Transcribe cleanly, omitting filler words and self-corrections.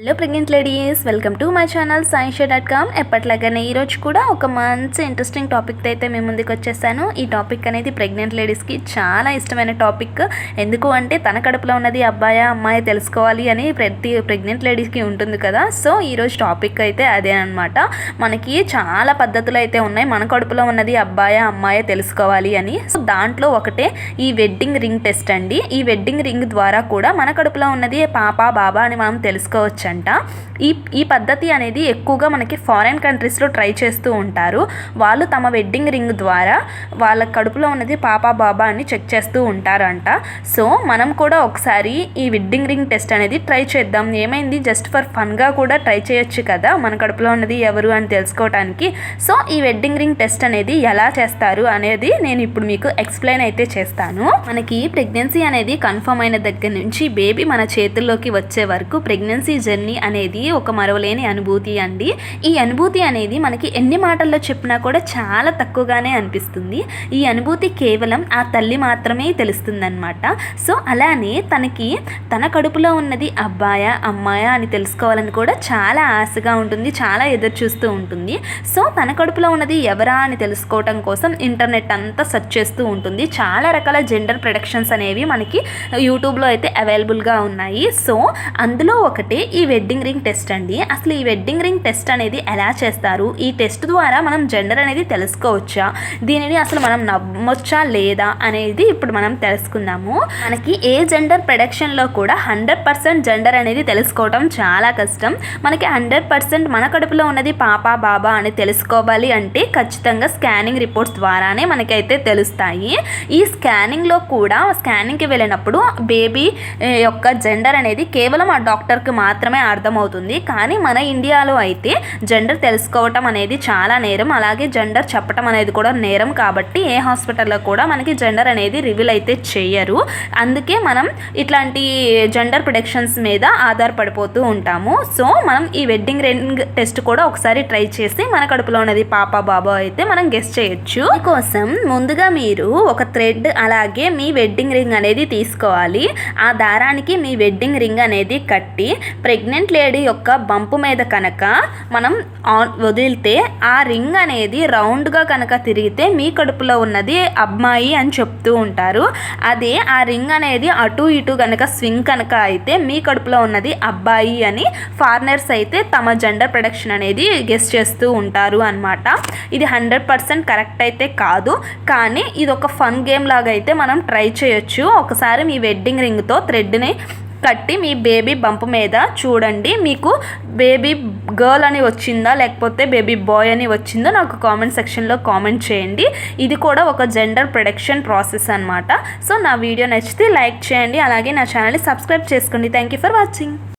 Hello pregnant ladies, welcome to my channel scientia.com. ఎప్పట్లాగానే ఈరోజు కూడా ఒక మంచి ఇంట్రెస్టింగ్ టాపిక్ అయితే మేము ముందుకు వచ్చేసాను. ఈ టాపిక్ అనేది ప్రెగ్నెంట్ లేడీస్కి చాలా ఇష్టమైన టాపిక్. ఎందుకు అంటే తన కడుపులో ఉన్నది అబ్బాయా అమ్మాయి తెలుసుకోవాలి అని ప్రతి ప్రెగ్నెంట్ లేడీస్కి ఉంటుంది కదా. సో ఈరోజు టాపిక్ అయితే అదే అనమాట. మనకి చాలా పద్ధతులు అయితే ఉన్నాయి మన కడుపులో ఉన్నది అబ్బాయా అమ్మాయి తెలుసుకోవాలి అని. సో దాంట్లో ఒకటే ఈ వెడ్డింగ్ రింగ్ టెస్ట్ అండి. ఈ వెడ్డింగ్ రింగ్ ద్వారా కూడా మన కడుపులో ఉన్నది పాప బాబా అని మనం తెలుసుకోవచ్చు. ఈ పద్ధతి అనేది ఎక్కువగా మనకి ఫారిన్ కంట్రీస్లో ట్రై చేస్తూ ఉంటారు. వాళ్ళు తమ వెడ్డింగ్ రింగ్ ద్వారా వాళ్ళ కడుపులో ఉన్నది పాప బాబా అని చెక్ చేస్తూ ఉంటారంట. సో మనం కూడా ఒకసారి ఈ వెడ్డింగ్ రింగ్ టెస్ట్ అనేది ట్రై చేద్దాం. ఏమైంది, జస్ట్ ఫర్ ఫన్గా కూడా ట్రై చేయొచ్చు కదా మన కడుపులో ఉన్నది ఎవరు అని తెలుసుకోవడానికి. సో ఈ వెడ్డింగ్ రింగ్ టెస్ట్ అనేది ఎలా చేస్తారు అనేది నేను ఇప్పుడు మీకు ఎక్స్ప్లెయిన్ అయితే చేస్తాను. మనకి ప్రెగ్నెన్సీ అనేది కన్ఫర్మ్ అయిన దగ్గర నుంచి బేబీ మన చేతుల్లోకి వచ్చే వరకు ప్రెగ్నెన్సీ జర్నీ అనేది ఒక మరవలేని అనుభూతి అండి. ఈ అనుభూతి అనేది మనకి ఎన్ని మాటల్లో చెప్పినా కూడా చాలా తక్కువగానే అనిపిస్తుంది. ఈ అనుభూతి కేవలం ఆ తల్లి మాత్రమే తెలుస్తుందన్నమాట. సో అలానే తనకి తన కడుపులో ఉన్నది అబ్బాయా అమ్మాయా అని తెలుసుకోవాలని కూడా చాలా ఆశగా ఉంటుంది, చాలా ఎదురు చూస్తూ ఉంటుంది. సో తన కడుపులో ఉన్నది ఎవరా అని తెలుసుకోవటం కోసం ఇంటర్నెట్ అంతా సెర్చ్ చేస్తూ ఉంటుంది. చాలా రకాల జెండర్ ప్రొడక్షన్స్ అనేవి మనకి యూట్యూబ్లో అయితే అవైలబుల్గా ఉన్నాయి. సో అందులో ఒకటి ఈ వెడ్డింగ్ రింగ్ టెస్ట్ అండి. అసలు ఈ వెడ్డింగ్ రింగ్ టెస్ట్ అనేది ఎలా చేస్తారు, ఈ టెస్ట్ ద్వారా మనం జెండర్ అనేది తెలుసుకోవచ్చా, దీనిని అసలు మనం నమ్మొచ్చా లేదా అనేది ఇప్పుడు మనం తెలుసుకుందాము. మనకి ఏ జెండర్ ప్రొడక్షన్లో కూడా 100% జెండర్ అనేది తెలుసుకోవటం చాలా కష్టం. మనకి 100% మన కడుపులో ఉన్నది పాప బాబా అని తెలుసుకోవాలి అంటే ఖచ్చితంగా స్కానింగ్ రిపోర్ట్స్ ద్వారానే మనకైతే తెలుస్తాయి. ఈ స్కానింగ్లో కూడా స్కానింగ్కి వెళ్ళినప్పుడు బేబీ యొక్క జెండర్ అనేది కేవలం ఆ డాక్టర్కి మాత్రమే అర్థమవుతుంది. కానీ మన ఇండియాలో అయితే జెండర్ తెలుసుకోవటం అనేది చాలా నేరం, అలాగే జెండర్ చెప్పటం అనేది కూడా నేరం. కాబట్టి ఏ హాస్పిటల్లో కూడా మనకి జెండర్ అనేది రివీల్ అయితే చేయరు. అందుకే మనం ఇట్లాంటి జెండర్ ప్రొడక్షన్స్ మీద ఆధారపడిపోతూ ఉంటాము. సో మనం ఈ వెడ్డింగ్ రింగ్ టెస్ట్ కూడా ఒకసారి ట్రై చేసి మన కడుపులో ఉన్నది పాప బాబా అయితే మనం గెస్ చేయొచ్చు. దీనికోసం ముందుగా మీరు ఒక థ్రెడ్ అలాగే మీ వెడ్డింగ్ రింగ్ అనేది తీసుకోవాలి. ఆ దారానికి మీ వెడ్డింగ్ రింగ్ అనేది కట్టి ప్రెగ్నెంట్ లేడీ యొక్క బంపు మీద కనుక మనం వదిలితే ఆ రింగ్ అనేది రౌండ్గా కనుక తిరిగితే మీ కడుపులో ఉన్నది అమ్మాయి అని చెప్తూ ఉంటారు. అదే ఆ రింగ్ అనేది అటు ఇటు కనుక స్వింగ్ కనుక అయితే మీ కడుపులో ఉన్నది అబ్బాయి అని ఫారినర్స్ అయితే తమ జెండర్ ప్రొడక్షన్ అనేది గెస్ చేస్తూ ఉంటారు అన్నమాట. ఇది 100% కరెక్ట్ అయితే కాదు, కానీ ఇది ఒక ఫన్ గేమ్ లాగా అయితే మనం ట్రై చేయొచ్చు. ఒకసారి మీ వెడ్డింగ్ రింగ్తో థ్రెడ్ని కట్టి మీ బేబీ బంపు మీద చూడండి, మీకు బేబీ గర్ల్ అని వచ్చిందా లేకపోతే బేబీ బాయ్ అని వచ్చిందో నాకు కామెంట్ సెక్షన్లో కామెంట్ చేయండి. ఇది కూడా ఒక జెండర్ ప్రొడక్షన్ ప్రాసెస్ అనమాట. సో నా వీడియో నచ్చితే లైక్ చేయండి, అలాగే నా ఛానల్ని సబ్స్క్రైబ్ చేసుకోండి. Thank you for watching.